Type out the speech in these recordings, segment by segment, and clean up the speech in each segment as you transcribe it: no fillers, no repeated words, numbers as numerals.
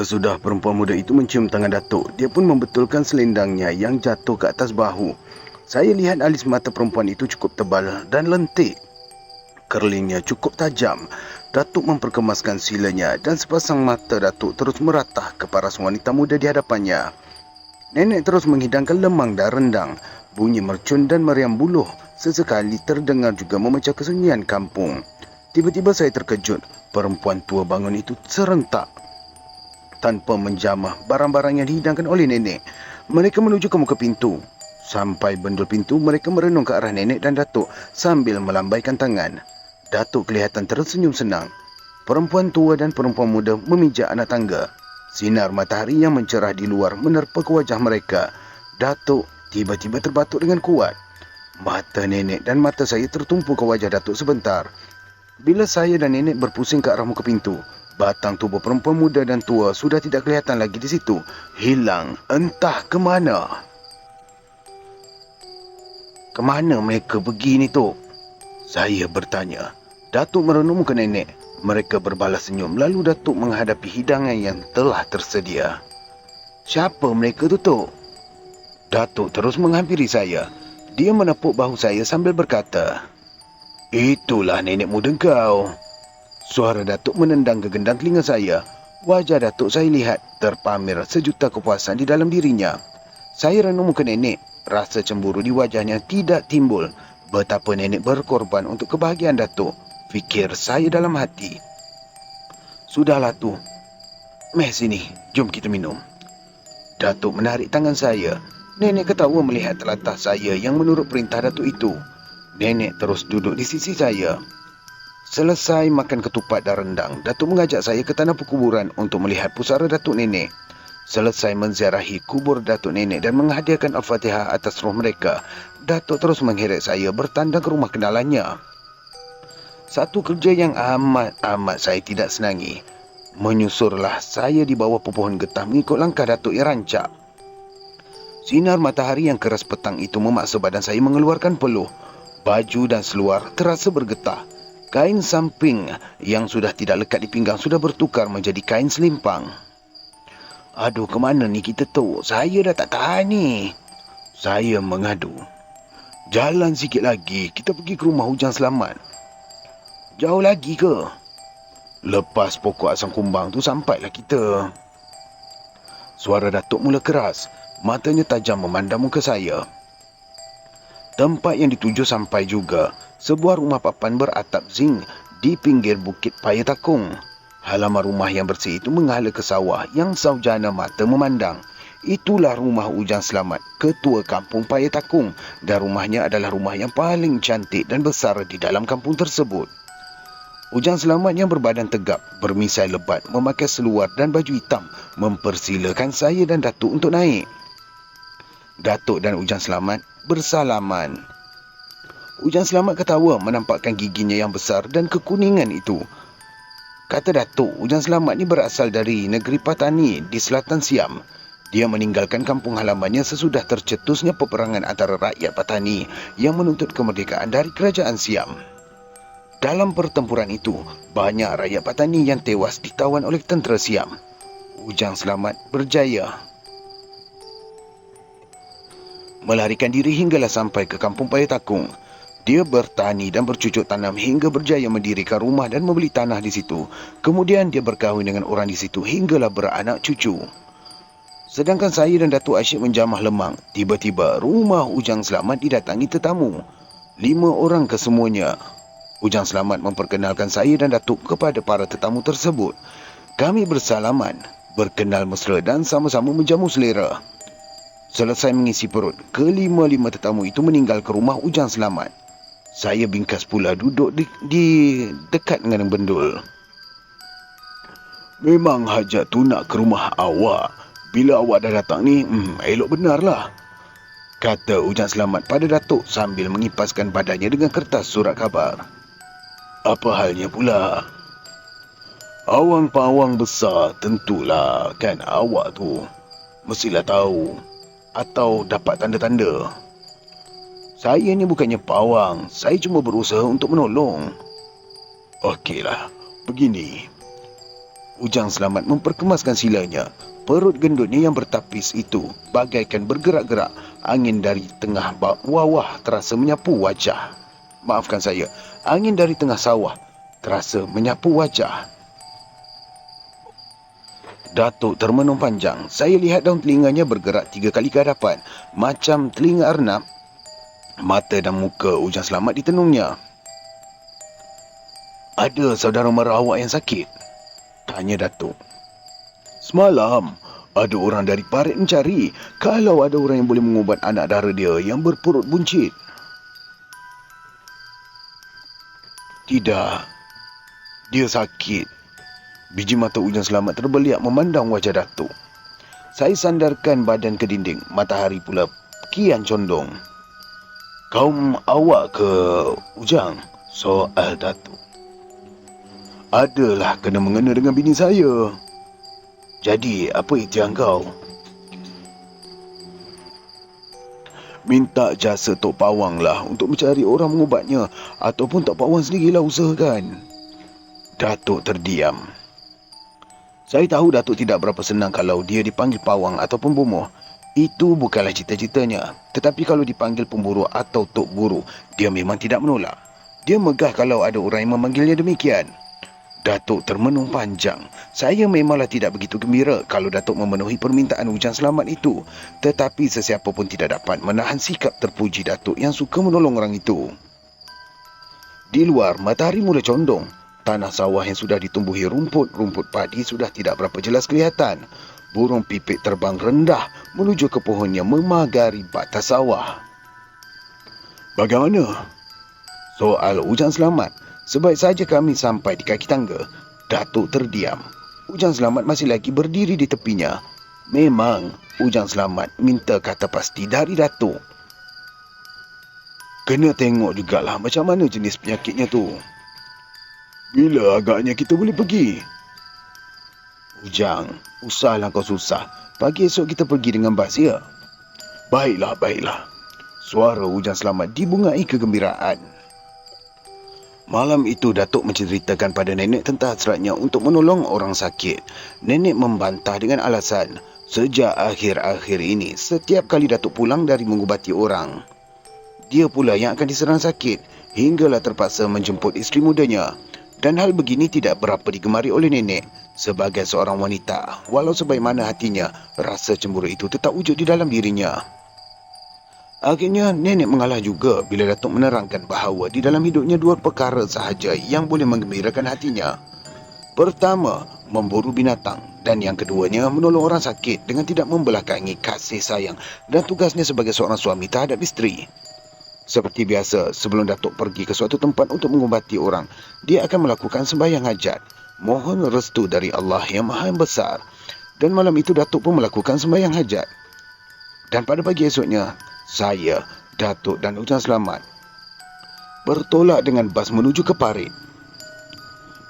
Sesudah perempuan muda itu mencium tangan Datuk, dia pun membetulkan selendangnya yang jatuh ke atas bahu. Saya lihat alis mata perempuan itu cukup tebal dan lentik. Kerlingnya cukup tajam. Datuk memperkemaskan silanya dan sepasang mata Datuk terus meratah ke paras wanita muda di hadapannya. Nenek terus menghidangkan lemang dan rendang. Bunyi mercun dan meriam buluh sesekali terdengar juga memecah kesunyian kampung. Tiba-tiba saya terkejut. Perempuan tua bangun itu serentak tanpa menjamah barang-barang yang dihidangkan oleh nenek. Mereka menuju ke muka pintu. Sampai bendul pintu, mereka merenung ke arah nenek dan Datuk sambil melambaikan tangan. Datuk kelihatan tersenyum senang. Perempuan tua dan perempuan muda memijak anak tangga. Sinar matahari yang mencerah di luar menerpa ke wajah mereka. Datuk tiba-tiba terbatuk dengan kuat. Mata nenek dan mata saya tertumpu ke wajah Datuk sebentar. Bila saya dan nenek berpusing ke arah muka pintu, batang tubuh perempuan muda dan tua sudah tidak kelihatan lagi di situ. Hilang entah ke mana. Kemana mereka pergi ni, Tok? Saya bertanya. Datuk merenung muka nenek. Mereka berbalas senyum lalu Datuk menghadapi hidangan yang telah tersedia. Siapa mereka tu, Tok? Datuk terus menghampiri saya. Dia menepuk bahu saya sambil berkata, Itulah nenek muda kau. Suara Datuk menendang ke gendang telinga saya. Wajah Datuk saya lihat terpamer sejuta kepuasan di dalam dirinya. Saya renung muka nenek. Rasa cemburu di wajahnya tidak timbul. Betapa nenek berkorban untuk kebahagiaan Datuk. Fikir saya dalam hati. Sudahlah tu. Meh sini, jom kita minum. Datuk menarik tangan saya. Nenek ketawa melihat telatah saya yang menurut perintah Datuk itu. Nenek terus duduk di sisi saya. Selesai makan ketupat dan rendang, Datuk mengajak saya ke tanah perkuburan untuk melihat pusara Datuk Nenek. Selesai menziarahi kubur Datuk Nenek dan menghadiahkan Al-Fatihah atas roh mereka, Datuk terus mengheret saya bertanda ke rumah kenalannya. Satu kerja yang amat saya tidak senangi. Menyusurlah saya di bawah pepohon getah mengikut langkah Datuk yang rancak. Sinar matahari yang keras petang itu memaksa badan saya mengeluarkan peluh. Baju dan seluar terasa bergetah. Kain samping yang sudah tidak lekat di pinggang sudah bertukar menjadi kain selimpang. Aduh, ke mana ni kita tu? Saya dah tak tahan ni. Saya mengadu. Jalan sikit lagi, kita pergi ke rumah Ujang Selamat. Jauh lagi ke? Lepas pokok asam kumbang tu sampailah kita. Suara Datuk mula keras. Matanya tajam memandang muka saya. Tempat yang dituju sampai juga. Sebuah rumah papan beratap zinc di pinggir bukit Paya Takung. Halaman rumah yang bersih itu menghala ke sawah yang saujana mata memandang. Itulah rumah Ujang Selamat, ketua kampung Paya Takung, dan rumahnya adalah rumah yang paling cantik dan besar di dalam kampung tersebut. Ujang Selamat yang berbadan tegap, bermisai lebat, memakai seluar dan baju hitam, mempersilakan saya dan Datuk untuk naik. Datuk dan Ujang Selamat bersalaman. Ujang Selamat ketawa menampakkan giginya yang besar dan kekuningan itu. Kata Datuk, Ujang Selamat ni berasal dari negeri Patani di selatan Siam. Dia meninggalkan kampung halamannya sesudah tercetusnya peperangan antara rakyat Patani yang menuntut kemerdekaan dari kerajaan Siam. Dalam pertempuran itu, banyak rakyat Patani yang tewas ditawan oleh tentera Siam. Ujang Selamat berjaya melarikan diri hinggalah sampai ke kampung Paya Takung. Dia bertani dan bercucuk tanam hingga berjaya mendirikan rumah dan membeli tanah di situ. Kemudian dia berkahwin dengan orang di situ hinggalah beranak cucu. Sedangkan saya dan Datuk Asyik menjamah lemang. Tiba-tiba rumah Ujang Selamat didatangi tetamu. 5 orang kesemuanya. Ujang Selamat memperkenalkan saya dan Datuk kepada para tetamu tersebut. Kami bersalaman, berkenal mesra dan sama-sama menjamu selera. Selesai mengisi perut, kelima-lima tetamu itu meninggal ke rumah Ujang Selamat. Saya bingkas pula duduk di dekat dengan bendul. Memang hajat tu nak ke rumah awak. Bila awak dah datang ni, elok benarlah, kata Ujang Selamat pada Datuk sambil mengipaskan badannya dengan kertas surat khabar. Apa halnya pula? Awang pawang besar, tentulah kan awak tu. Mestilah tahu atau dapat tanda-tanda. Saya ni bukannya pawang, saya cuma berusaha untuk menolong. Okeylah, begini. Ujang Selamat memperkemaskan silanya. Perut gendutnya yang bertapis itu bagaikan bergerak-gerak. Angin dari tengah wawah terasa menyapu wajah. Maafkan saya, angin dari tengah sawah terasa menyapu wajah. Datuk termenung panjang. Saya lihat daun telinganya bergerak 3 kali ke hadapan, macam telinga arnab. Mata dan muka Ujang Selamat ditenungnya. Ada saudara mara awak yang sakit? Tanya Datuk. Semalam, ada orang dari parit mencari kalau ada orang yang boleh mengubat anak dara dia yang berperut buncit. Tidak, dia sakit. Biji mata Ujang Selamat terbeliak memandang wajah Datuk. Saya sandarkan badan ke dinding, matahari pula kian condong. Kaum awak ke Ujang? Soal Datuk. Adalah kena-mengena dengan bini saya. Jadi, apa ikhtiar kau? Minta jasa Tok Pawang lah untuk mencari orang mengubatnya. Ataupun Tok Pawang sendirilah usahakan. Datuk terdiam. Saya tahu Datuk tidak berapa senang kalau dia dipanggil Pawang ataupun Bomoh. Itu bukanlah cita-citanya. Tetapi kalau dipanggil pemburu atau Tok Guru, dia memang tidak menolak. Dia megah kalau ada orang yang memanggilnya demikian. Datuk termenung panjang. Saya memanglah tidak begitu gembira kalau Datuk memenuhi permintaan Ujang Selamat itu. Tetapi sesiapa pun tidak dapat menahan sikap terpuji Datuk yang suka menolong orang itu. Di luar, matahari mula condong. Tanah sawah yang sudah ditumbuhi rumput padi sudah tidak berapa jelas kelihatan. Burung pipit terbang rendah menuju ke pohon yang memagari batas sawah. Bagaimana? Soal Ujang Selamat. Sebaik saja kami sampai di kaki tangga, Datuk terdiam. Ujang Selamat masih lagi berdiri di tepinya. Memang, Ujang Selamat minta kata pasti dari Datuk. Kena tengok jugalah macam mana jenis penyakitnya tu. Bila agaknya kita boleh pergi? Ujang, usahlah kau susah. Pagi esok kita pergi dengan bas, ya? Baiklah. Suara Ujang Selamat dibungai kegembiraan. Malam itu Datuk menceritakan pada nenek tentang hasratnya untuk menolong orang sakit. Nenek membantah dengan alasan, sejak akhir-akhir ini, setiap kali Datuk pulang dari mengubati orang, dia pula yang akan diserang sakit, hinggalah terpaksa menjemput isteri mudanya. Dan hal begini tidak berapa digemari oleh nenek. Sebagai seorang wanita, walau sebaik mana hatinya, rasa cemburu itu tetap wujud di dalam dirinya. Akhirnya, nenek mengalah juga bila Datuk menerangkan bahawa di dalam hidupnya 2 perkara sahaja yang boleh menggembirakan hatinya. Pertama, memburu binatang. Dan yang keduanya, menolong orang sakit dengan tidak membelakangi kasih sayang dan tugasnya sebagai seorang suami terhadap isteri. Seperti biasa, sebelum Datuk pergi ke suatu tempat untuk mengubati orang, dia akan melakukan sembahyang hajat. Mohon restu dari Allah yang Maha Besar. Dan malam itu Datuk pun melakukan sembahyang hajat. Dan pada pagi esoknya, saya, Datuk dan Ujang Selamat bertolak dengan bas menuju ke Parit.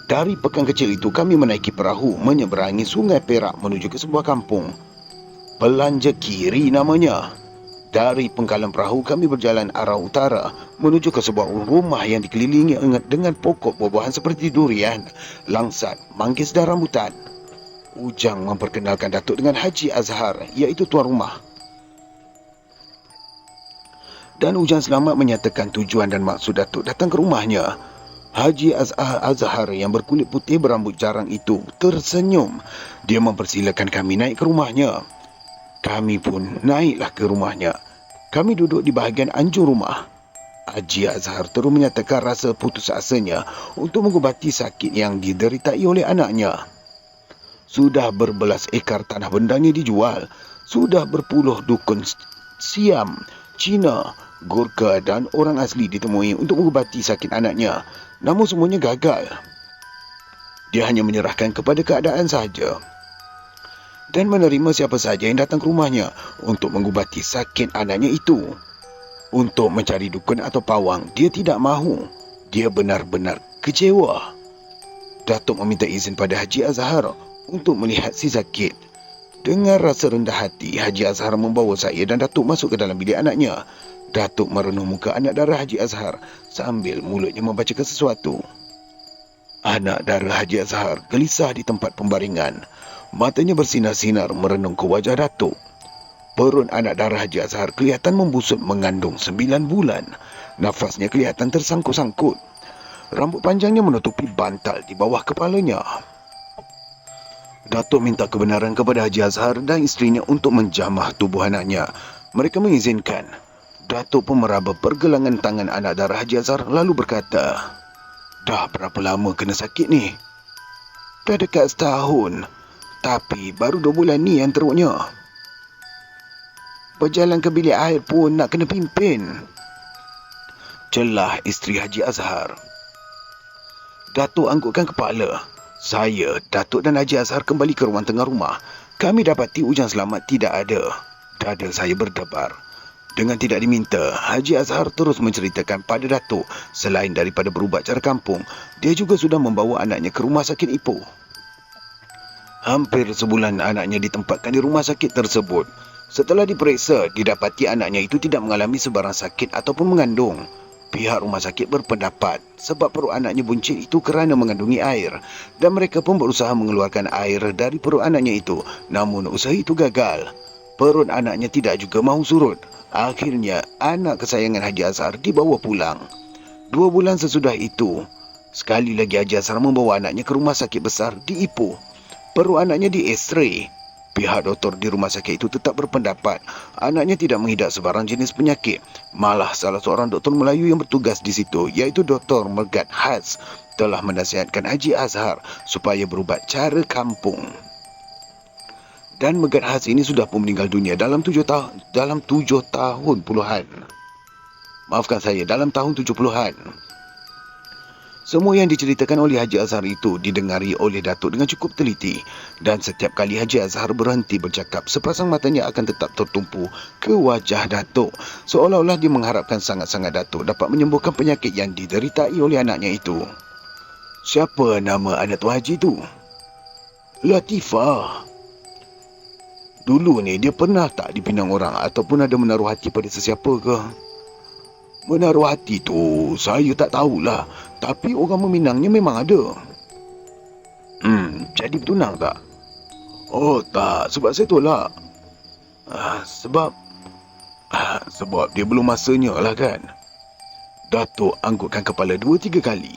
Dari pekan kecil itu kami menaiki perahu menyeberangi Sungai Perak menuju ke sebuah kampung. Belanja Kiri namanya. Dari pengkalan perahu kami berjalan arah utara menuju ke sebuah rumah yang dikelilingi dengan pokok buah-buahan seperti durian, langsat, manggis dan rambutan. Ujang memperkenalkan Datuk dengan Haji Azhar, iaitu tuan rumah. Dan Ujang Selamat menyatakan tujuan dan maksud Datuk datang ke rumahnya. Haji Azhar yang berkulit putih berambut jarang itu tersenyum. Dia mempersilakan kami naik ke rumahnya. Kami pun naiklah ke rumahnya. Kami duduk di bahagian anjung rumah. Haji Azhar terus menyatakan rasa putus asanya untuk mengubati sakit yang dideritai oleh anaknya. Sudah berbelas ekar tanah bendanya dijual. Sudah berpuluh dukun Siam, Cina, Gorka dan orang asli ditemui untuk mengubati sakit anaknya, namun semuanya gagal. Dia hanya menyerahkan kepada keadaan sahaja dan menerima siapa sahaja yang datang ke rumahnya untuk mengubati sakit anaknya itu. Untuk mencari dukun atau pawang, dia tidak mahu. Dia benar-benar kecewa. Datuk meminta izin pada Haji Azhar untuk melihat si sakit. Dengan rasa rendah hati, Haji Azhar membawa saya dan Datuk masuk ke dalam bilik anaknya. Datuk merenung muka anak dara Haji Azhar sambil mulutnya membacakan sesuatu. Anak dara Haji Azhar gelisah di tempat pembaringan. Matanya bersinar-sinar merenung ke wajah Datuk. Perut anak dara Haji Azhar kelihatan membusuk mengandung 9 bulan. Nafasnya kelihatan tersangkut-sangkut. Rambut panjangnya menutupi bantal di bawah kepalanya. Datuk minta kebenaran kepada Haji Azhar dan isterinya untuk menjamah tubuh anaknya. Mereka mengizinkan. Datuk pun meraba pergelangan tangan anak dara Haji Azhar lalu berkata, "Dah berapa lama kena sakit ni?" "Dah dekat setahun. Tapi baru 2 bulan ni yang teruknya. Berjalan ke bilik air pun nak kena pimpin," celah isteri Haji Azhar. Datuk anggukkan kepala. Saya, Datuk dan Haji Azhar kembali ke ruang tengah rumah. Kami dapati hujan selamat tidak ada. Dada saya berdebar. Dengan tidak diminta, Haji Azhar terus menceritakan pada Datuk, selain daripada berubat cara kampung, dia juga sudah membawa anaknya ke rumah sakit Ipoh. Hampir sebulan anaknya ditempatkan di rumah sakit tersebut. Setelah diperiksa, didapati anaknya itu tidak mengalami sebarang sakit ataupun mengandung. Pihak rumah sakit berpendapat sebab perut anaknya buncit itu kerana mengandungi air dan mereka pun berusaha mengeluarkan air dari perut anaknya itu, namun usaha itu gagal. Perut anaknya tidak juga mahu surut. Akhirnya, anak kesayangan Haji Azhar dibawa pulang. 2 bulan sesudah itu, sekali lagi Haji Azhar membawa anaknya ke rumah sakit besar di Ipoh. Perut anaknya di X-ray. Pihak doktor di rumah sakit itu tetap berpendapat anaknya tidak mengidap sebarang jenis penyakit. Malah salah seorang doktor Melayu yang bertugas di situ, iaitu Dr. Megat Haz, telah menasihatkan Haji Azhar supaya berubat cara kampung. Dan Megat Haz ini sudah pun meninggal dunia dalam 7 tahun puluhan. Maafkan saya, dalam tahun 70-an. Semua yang diceritakan oleh Haji Azhar itu didengari oleh Datuk dengan cukup teliti. Dan setiap kali Haji Azhar berhenti bercakap, sepasang matanya akan tetap tertumpu ke wajah Datuk. Seolah-olah dia mengharapkan sangat-sangat Datuk dapat menyembuhkan penyakit yang dideritai oleh anaknya itu. Siapa nama anak Tuan Haji itu? Latifah. Dulu ni dia pernah tak dipinang orang ataupun ada menaruh hati pada sesiapa ke? Menaruh hati tu saya tak tahulah. Tapi orang meminangnya memang ada. Jadi bertunang tak? Oh tak, sebab saya tolak. Sebab dia belum masanya lah kan. Datuk anggukkan kepala 2-3 kali.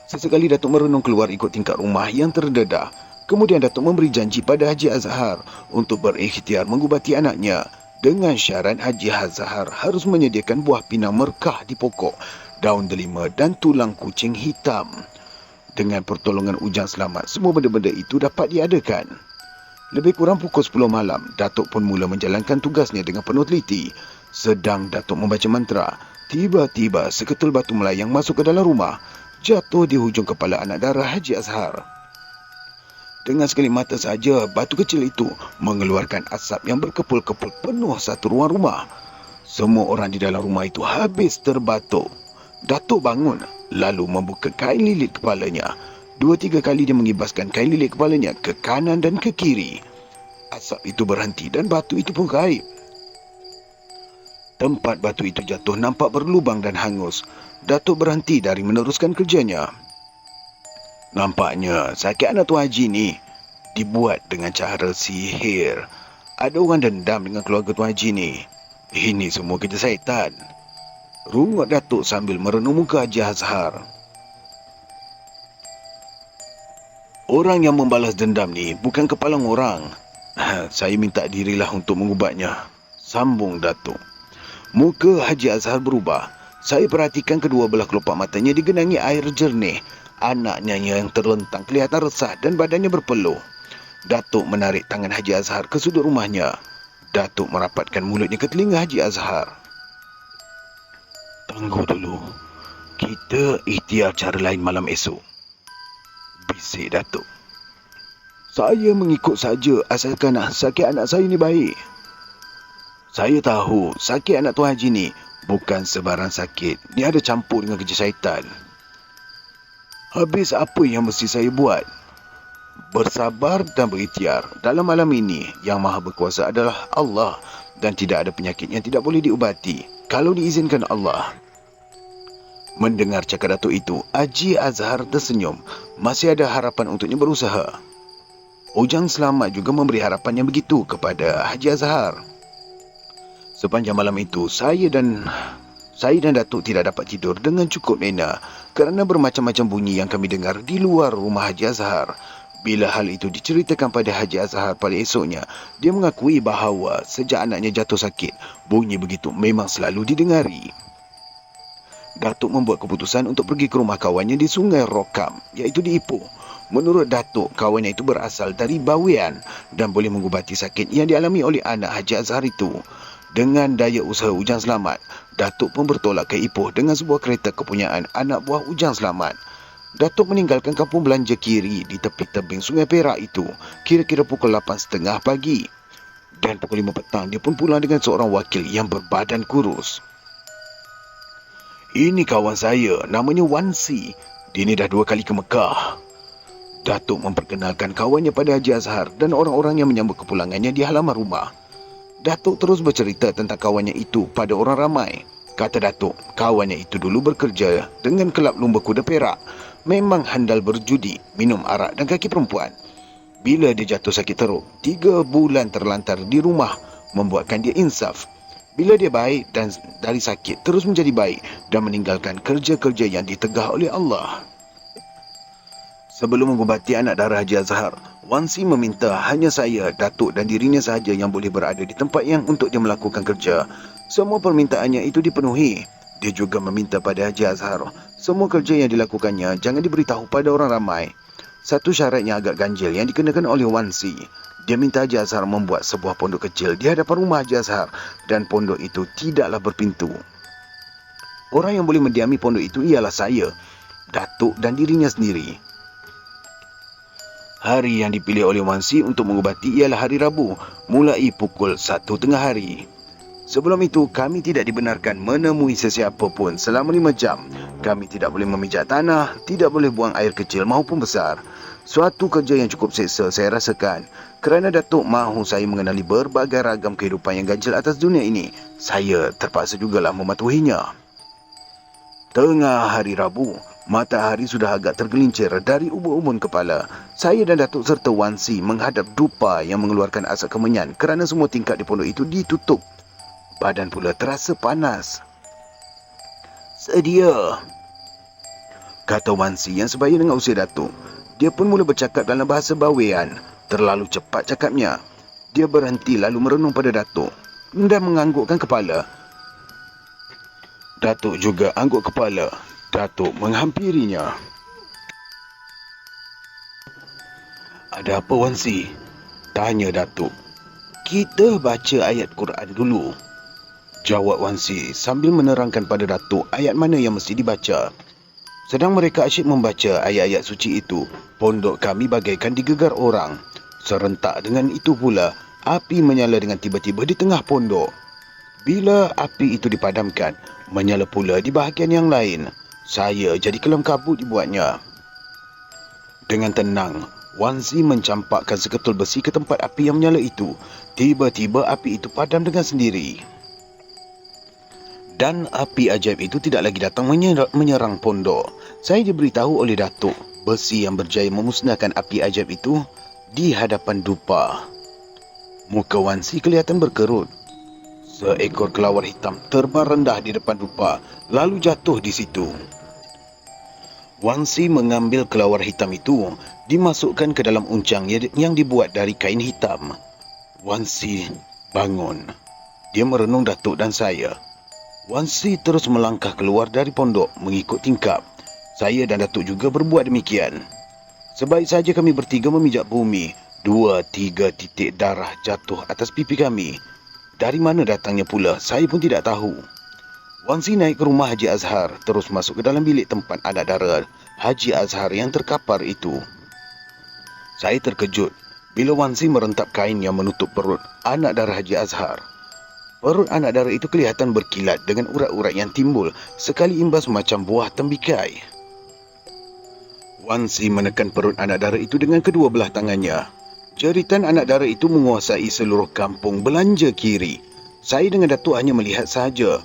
Sesekali Datuk merenung keluar ikut tingkap rumah yang terdedah. Kemudian Datuk memberi janji pada Haji Azhar untuk berikhtiar mengubati anaknya. Dengan syarat Haji Azhar harus menyediakan buah pinang merkah di pokok, daun delima dan tulang kucing hitam. Dengan pertolongan Ujang Selamat, semua benda-benda itu dapat diadakan. Lebih kurang pukul 10 malam, Datuk pun mula menjalankan tugasnya dengan penuh teliti. Sedang Datuk membaca mantra, tiba-tiba seketul batu melayang masuk ke dalam rumah, jatuh di hujung kepala anak dara Haji Azhar. Dengan sekali mata saja, batu kecil itu mengeluarkan asap yang berkepul-kepul penuh satu ruang rumah. Semua orang di dalam rumah itu habis terbatuk. Datuk bangun, lalu membuka kain lilit kepalanya. 2-3 kali dia mengibaskan kain lilit kepalanya ke kanan dan ke kiri. Asap itu berhenti dan batu itu pun gaib. Tempat batu itu jatuh nampak berlubang dan hangus. Datuk berhenti dari meneruskan kerjanya. Nampaknya sakit anak Tuan Haji ni dibuat dengan cara sihir. Ada orang dendam dengan keluarga Tuan Haji ni. Ini semua kerja syaitan. Rungut Datuk sambil merenung muka Haji Azhar. Orang yang membalas dendam ni bukan kepalang orang. Saya minta dirilah untuk mengubatnya, sambung Datuk. Muka Haji Azhar berubah. Saya perhatikan kedua belah kelopak matanya digenangi air jernih. Anaknya yang terlentang kelihatan resah dan badannya berpeluh. Datuk menarik tangan Haji Azhar ke sudut rumahnya. Datuk merapatkan mulutnya ke telinga Haji Azhar. Tunggu dulu. Kita ikhtiar cara lain malam esok. Bisik Datuk. Saya mengikut saja asalkan sakit anak saya ni baik. Saya tahu sakit anak Tuan Haji ni bukan sebarang sakit. Dia ada campur dengan kerja syaitan. Habis apa yang mesti saya buat? Bersabar dan berikhtiar. Dalam malam ini, yang maha berkuasa adalah Allah dan tidak ada penyakit yang tidak boleh diubati kalau diizinkan Allah. Mendengar cakap Datuk itu, Haji Azhar tersenyum. Masih ada harapan untuknya berusaha. Ujang Selamat juga memberi harapan yang begitu kepada Haji Azhar. Sepanjang malam itu, saya dan Datuk tidak dapat tidur dengan cukup lena kerana bermacam-macam bunyi yang kami dengar di luar rumah Haji Azhar. Bila hal itu diceritakan pada Haji Azhar pada esoknya, dia mengakui bahawa sejak anaknya jatuh sakit, bunyi begitu memang selalu didengari. Datuk membuat keputusan untuk pergi ke rumah kawannya di Sungai Rokam, iaitu di Ipoh. Menurut Datuk, kawannya itu berasal dari Bawean dan boleh mengubati sakit yang dialami oleh anak Haji Azhar itu. Dengan daya usaha Ujang Selamat, Datuk pun bertolak ke Ipoh dengan sebuah kereta kepunyaan anak buah Ujang Selamat. Datuk meninggalkan kampung belanja kiri di tepi tebing Sungai Perak itu kira-kira pukul 8.30 pagi. Dan pukul 5 petang dia pun pulang dengan seorang wakil yang berbadan kurus. Ini kawan saya, namanya Wan Si. Dia ni dah 2 kali ke Mekah. Datuk memperkenalkan kawannya pada Haji Azhar dan orang-orang yang menyambut kepulangannya di halaman rumah. Datuk terus bercerita tentang kawannya itu pada orang ramai. Kata Datuk, kawannya itu dulu bekerja dengan kelab lumba kuda Perak. Memang handal berjudi, minum arak dan kaki perempuan. Bila dia jatuh sakit teruk, 3 bulan terlantar di rumah membuatkan dia insaf. Bila dia baik dan dari sakit terus menjadi baik dan meninggalkan kerja-kerja yang ditegah oleh Allah. Sebelum mengubati anak dara Haji Azhar, Wan Si meminta hanya saya, Datuk dan dirinya sahaja yang boleh berada di tempat yang untuk dia melakukan kerja. Semua permintaannya itu dipenuhi. Dia juga meminta pada Haji Azhar, semua kerja yang dilakukannya jangan diberitahu pada orang ramai. Satu syarat yang agak ganjil yang dikenakan oleh Wan Si. Dia minta Haji Azhar membuat sebuah pondok kecil di hadapan rumah Haji Azhar dan pondok itu tidaklah berpintu. Orang yang boleh mendiami pondok itu ialah saya, Datuk dan dirinya sendiri. Hari yang dipilih oleh Wan Si untuk mengubati ialah hari Rabu, mulai pukul 1 tengah hari. Sebelum itu, kami tidak dibenarkan menemui sesiapa pun selama 5 jam. Kami tidak boleh memijak tanah, tidak boleh buang air kecil maupun besar. Suatu kerja yang cukup seksa saya rasakan. Kerana Datuk mahu saya mengenali berbagai ragam kehidupan yang ganjil atas dunia ini, saya terpaksa jugalah mematuhinya. Tengah hari Rabu, matahari sudah agak tergelincir dari ubun-ubun kepala. Saya dan Datuk serta Wan Si menghadap dupa yang mengeluarkan asap kemenyan kerana semua tingkap di pondok itu ditutup. Badan pula terasa panas. Sedia, kata Wan Si yang sebaya dengan usia Datuk. Dia pun mula bercakap dalam bahasa Bawean. Terlalu cepat cakapnya. Dia berhenti lalu merenung pada Datuk dan menganggukkan kepala. Datuk juga angguk kepala. Datuk menghampirinya. Ada apa Wan Si? Tanya Datuk. Kita baca ayat Quran dulu, jawab Wan Si sambil menerangkan pada Datuk ayat mana yang mesti dibaca. Sedang mereka asyik membaca ayat-ayat suci itu, pondok kami bagaikan digegar orang. Serentak dengan itu pula, api menyala dengan tiba-tiba di tengah pondok. Bila api itu dipadamkan, menyala pula di bahagian yang lain. Saya jadi kelam kabut dibuatnya. Dengan tenang, Wan Si mencampakkan seketul besi ke tempat api yang menyala itu. Tiba-tiba api itu padam dengan sendiri. Dan api ajaib itu tidak lagi datang menyerang pondok. Saya diberitahu oleh Datuk, besi yang berjaya memusnahkan api ajaib itu di hadapan dupa. Muka Wan Si kelihatan berkerut. Seekor kelawar hitam terbang rendah di depan dupa, lalu jatuh di situ. Wan Si mengambil kelawar hitam itu, dimasukkan ke dalam uncang yang dibuat dari kain hitam. Wan Si bangun. Dia merenung Datuk dan saya. Wan Si terus melangkah keluar dari pondok mengikut tingkap. Saya dan Datuk juga berbuat demikian. Sebaik saja kami bertiga memijak bumi, 2-3 titik darah jatuh atas pipi kami. Dari mana datangnya pula, saya pun tidak tahu. Wan Si naik ke rumah Haji Azhar, terus masuk ke dalam bilik tempat anak dara Haji Azhar yang terkapar itu. Saya terkejut bila Wan Si merentap kain yang menutup perut anak dara Haji Azhar. Perut anak dara itu kelihatan berkilat dengan urat-urat yang timbul sekali imbas macam buah tembikai. Wan Si menekan perut anak dara itu dengan kedua belah tangannya. Jeritan anak dara itu menguasai seluruh kampung belanja kiri. Saya dengan Datuk hanya melihat sahaja.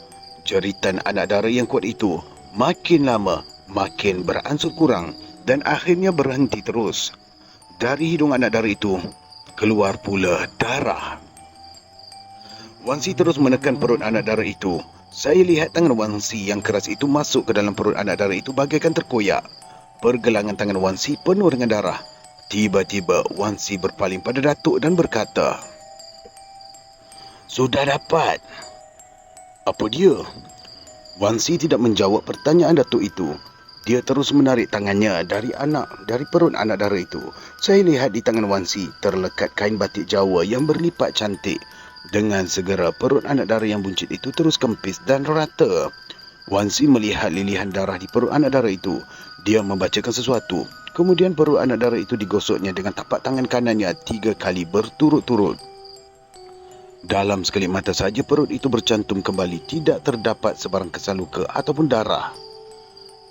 Jeritan anak dara yang kuat itu makin lama makin beransur kurang dan akhirnya berhenti terus. Dari hidung anak dara itu keluar pula darah. Wan Si terus menekan perut anak dara itu. Saya lihat tangan Wan Si yang keras itu masuk ke dalam perut anak dara itu bagaikan terkoyak. Pergelangan tangan Wan Si penuh dengan darah. Tiba-tiba Wan Si berpaling pada Datuk dan berkata, "Sudah dapat." "Apa dia?" Wan Si tidak menjawab pertanyaan Datuk itu. Dia terus menarik tangannya dari perut anak dara itu. Saya lihat di tangan Wan Si terlekat kain batik Jawa yang berlipat cantik. Dengan segera perut anak dara yang buncit itu terus kempis dan rata. Wan Si melihat lilihan darah di perut anak dara itu. Dia membacakan sesuatu. Kemudian perut anak dara itu digosoknya dengan tapak tangan kanannya 3 kali berturut-turut. Dalam sekelip mata saja perut itu bercantum kembali, tidak terdapat sebarang kesan luka ataupun darah.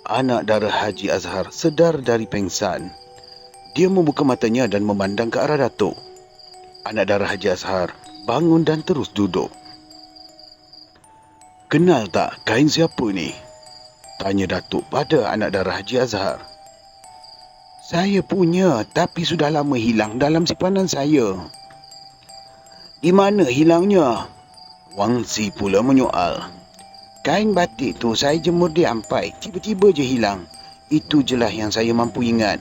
Anak dara Haji Azhar sedar dari pengsan. Dia membuka matanya dan memandang ke arah Datuk. Anak dara Haji Azhar bangun dan terus duduk. "Kenal tak kain siapa ni?" tanya Datuk pada anak dara Haji Azhar. "Saya punya, tapi sudah lama hilang dalam simpanan saya." "Di mana hilangnya?" Wan Si pula menyoal. "Kain batik tu saya jemur di ampai, tiba-tiba je hilang. Itu jelah yang saya mampu ingat,"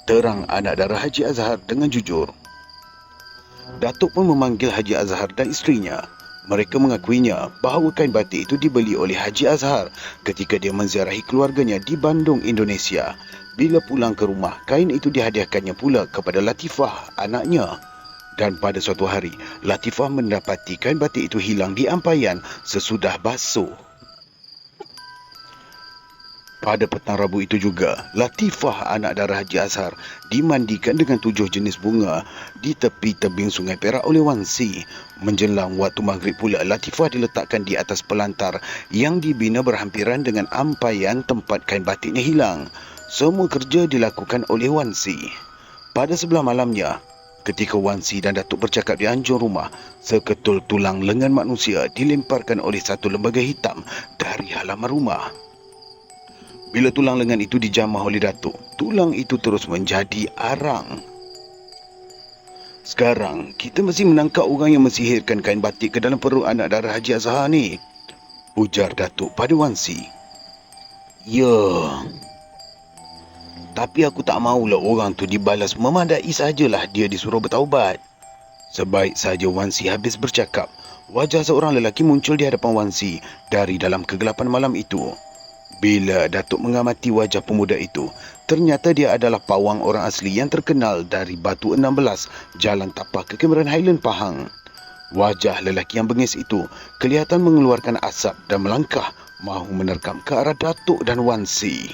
terang anak dara Haji Azhar dengan jujur. Datuk pun memanggil Haji Azhar dan isterinya. Mereka mengakuinya bahawa kain batik itu dibeli oleh Haji Azhar ketika dia menziarahi keluarganya di Bandung, Indonesia. Bila pulang ke rumah, kain itu dihadiahkannya pula kepada Latifah, anaknya. Dan pada suatu hari, Latifah mendapati kain batik itu hilang di ampaian sesudah basuh. Pada petang Rabu itu juga, Latifah, anak dara Haji Azhar, dimandikan dengan 7 jenis bunga di tepi tebing Sungai Perak oleh Wan Si. Menjelang waktu maghrib pula, Latifah diletakkan di atas pelantar yang dibina berhampiran dengan ampaian tempat kain batiknya hilang. Semua kerja dilakukan oleh Wan Si. Pada sebelah malamnya, ketika Wan Si dan Datuk bercakap di anjung rumah, seketul tulang lengan manusia dilemparkan oleh satu lembaga hitam dari halaman rumah. Bila tulang lengan itu dijamah oleh Datuk, tulang itu terus menjadi arang. "Sekarang, kita mesti menangkap orang yang mensihirkan kain batik ke dalam perut anak dara Haji Azhar ni," ujar Datuk pada Wan Si. "Ya, tapi aku tak maulah orang tu dibalas memadai sajalah dia disuruh bertaubat." Sebaik saja Wan Si habis bercakap, wajah seorang lelaki muncul di hadapan Wan Si dari dalam kegelapan malam itu. Bila Datuk mengamati wajah pemuda itu, ternyata dia adalah pawang orang asli yang terkenal dari Batu 16, Jalan Tapak Kekemaran Highland Pahang. Wajah lelaki yang bengis itu kelihatan mengeluarkan asap dan melangkah mahu menerkam ke arah Datuk dan Wan Si.